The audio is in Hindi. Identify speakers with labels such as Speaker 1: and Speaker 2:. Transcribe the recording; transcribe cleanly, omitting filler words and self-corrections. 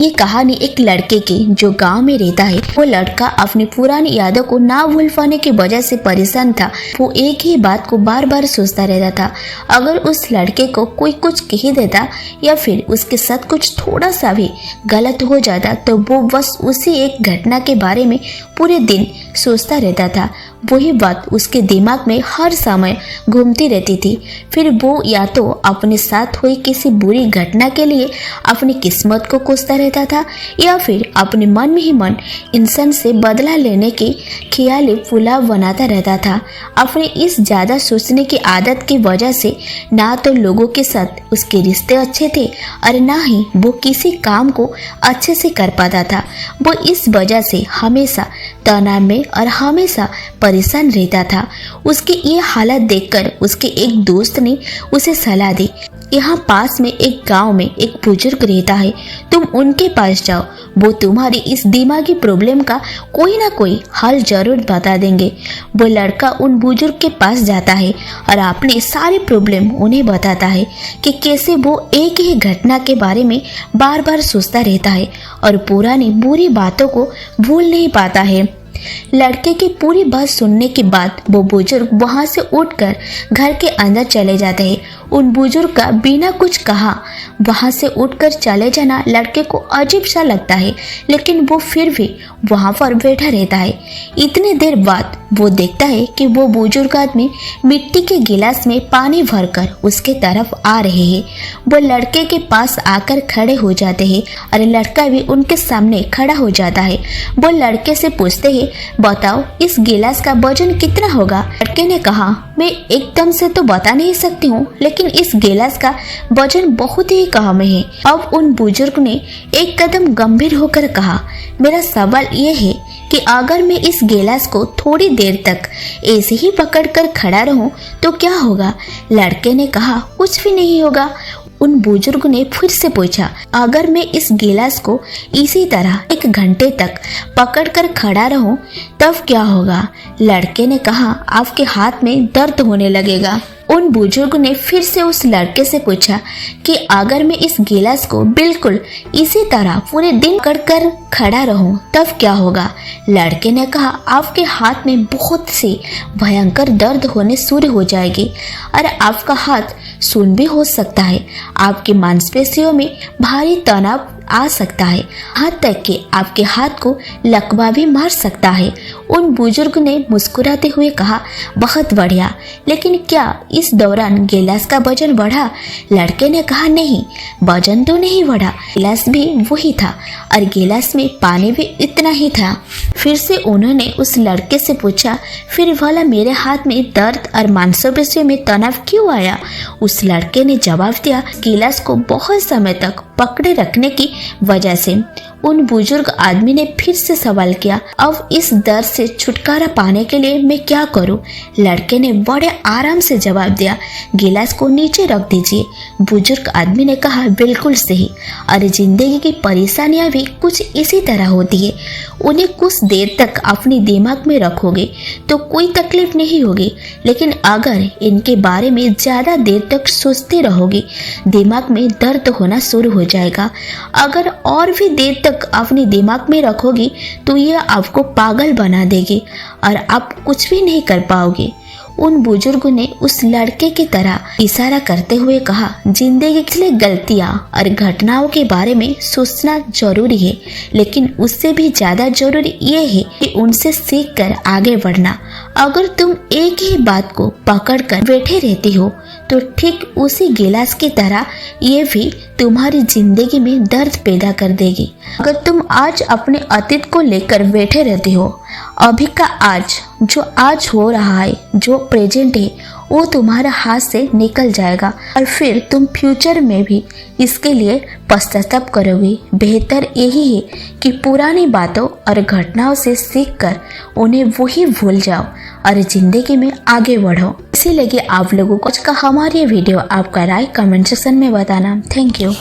Speaker 1: ये कहानी एक लड़के की जो गांव में रहता है। वो लड़का अपनी पुरानी यादों को ना भूल पाने की वजह से परेशान था। वो एक ही बात को बार बार सोचता रहता था। अगर उस लड़के को कोई कुछ कह देता या फिर उसके साथ कुछ थोड़ा सा भी गलत हो जाता तो वो बस उसी एक घटना के बारे में पूरे दिन सोचता रहता था। वही बात उसके दिमाग में हर समय घूमती रहती थी। फिर वो या तो अपने साथ हुई किसी बुरी घटना के लिए अपनी किस्मत को कोसता रहता था या फिर अपने मन में ही मन इंसान से बदला लेने की ख्याली पुलाव बनाता रहता था। अपने इस ज़्यादा सोचने की आदत की वजह से ना तो लोगों के साथ उसके रिश्ते अच्छे थे और ना ही वो किसी काम को अच्छे से कर पाता था। वो इस वजह से हमेशा तनाव में और हमेशा परेशान रहता था। उसकी ये हालत देखकर उसके एक दोस्त ने उसे सलाह दी, यहाँ पास में एक गांव में एक बुजुर्ग रहता है, तुम उनके पास जाओ, वो तुम्हारी इस दिमागी प्रॉब्लम का कोई ना कोई हल जरूर बता देंगे। वो लड़का उन बुजुर्ग के पास जाता है और अपनी सारी प्रॉब्लम उन्हें बताता है कि कैसे वो एक ही घटना के बारे में बार बार सोचता रहता है और पुरानी बुरी बातों को भूल नहीं पाता है। लड़के की पूरी बात सुनने के बाद वो बुजुर्ग वहां से उठकर घर के अंदर चले जाते हैं। उन बुजुर्ग का बिना कुछ कहा वहां से उठकर चले जाना लड़के को अजीब सा लगता है, लेकिन वो फिर भी वहां पर बैठा रहता है। इतने देर बाद वो देखता है कि वो बुजुर्ग आदमी मिट्टी के गिलास में पानी भरकर उसके तरफ आ रहे हैं। वो लड़के के पास आकर खड़े हो जाते हैं और लड़का भी उनके सामने खड़ा हो जाता है। वो लड़के से पूछते हैं, बताओ इस गिलास का वजन कितना होगा? लड़के ने कहा, मैं एकदम से तो बता नहीं सकती हूँ, लेकिन इस गिलास का वजन बहुत ही कम है। अब उन बुजुर्ग ने एक कदम गंभीर होकर कहा, मेरा सवाल ये है कि अगर मैं इस गिलास को थोड़ी देर तक ऐसे ही पकड़कर खड़ा रहूं तो क्या होगा? लड़के ने कहा, कुछ भी नहीं होगा। उन बुजुर्ग ने फिर से पूछा, अगर मैं इस गिलास को इसी तरह 1 घंटे तक पकड़कर खड़ा रहूं तब क्या होगा? लड़के ने कहा, आपके हाथ में दर्द होने लगेगा। उन बुजुर्ग ने फिर से उस लड़के से पूछा कि अगर मैं इस गिलास को बिल्कुल इसी तरह पूरे दिन पकड़कर खड़ा रहूं तब क्या होगा? लड़के ने कहा, आपके हाथ में बहुत सी भयंकर दर्द होने शुरू हो जाएगी और आपका हाथ सुन्न भी हो सकता है। आपकी मांसपेशियों में भारी तनाव आ सकता है, यहाँ तक कि आपके हाथ को लकवा भी मार सकता है। उन बुजुर्ग ने मुस्कुराते हुए कहा, बहुत बढ़िया, लेकिन क्या इस दौरान गिलास का वजन बढ़ा? लड़के ने कहा, नहीं, वजन तो नहीं बढ़ा, गिलास भी वही था और गिलास में पानी भी इतना ही था। फिर से उन्होंने उस लड़के से पूछा, फिर भला मेरे हाथ में दर्द और मांसपेशियों में तनाव क्यों आया? उस लड़के ने जवाब दिया, गिलास को बहुत समय तक पकड़े रखने की वजह से। उन बुजुर्ग आदमी ने फिर से सवाल किया, अब इस दर्द से छुटकारा पाने के लिए मैं क्या करूं? लड़के ने बड़े आराम से जवाब दिया, गिलास को नीचे रख दीजिए। बुजुर्ग आदमी ने कहा, बिल्कुल सही, और जिंदगी की परेशानियां भी कुछ इसी तरह होती है। उन्हें कुछ देर तक अपने दिमाग में रखोगे तो कोई तकलीफ नहीं होगी, लेकिन अगर इनके बारे में ज्यादा देर तक सोचते रहोगे दिमाग में दर्द होना शुरू हो जाएगा। अगर और भी देर तक अपने दिमाग में रखोगी तो यह आपको पागल बना देगी और आप कुछ भी नहीं कर पाओगे। उन बुजुर्ग ने उस लड़के की तरह इशारा करते हुए कहा, जिंदगी के लिए गलतियां और घटनाओं के बारे में सोचना जरूरी है, लेकिन उससे भी ज्यादा जरूरी ये है कि उनसे सीख कर आगे बढ़ना। अगर तुम एक ही बात को पकड़ कर बैठे रहती हो तो ठीक उसी गिलास की तरह ये भी तुम्हारी जिंदगी में दर्द पैदा कर देगी। अगर तुम आज अपने अतीत को लेकर बैठे रहते हो, अभी का आज, जो आज हो रहा है, जो प्रेजेंट है, वो तुम्हारा हाथ से निकल जाएगा और फिर तुम फ्यूचर में भी इसके लिए पश्चाताप करोगे। बेहतर यही है कि पुरानी बातों और घटनाओं से सीखकर उन्हें वही भूल जाओ और जिंदगी में आगे बढ़ो। इसी लगे आप लोगों को आज का हमारी वीडियो आपका राय कमेंट सेक्शन में बताना। Thank you.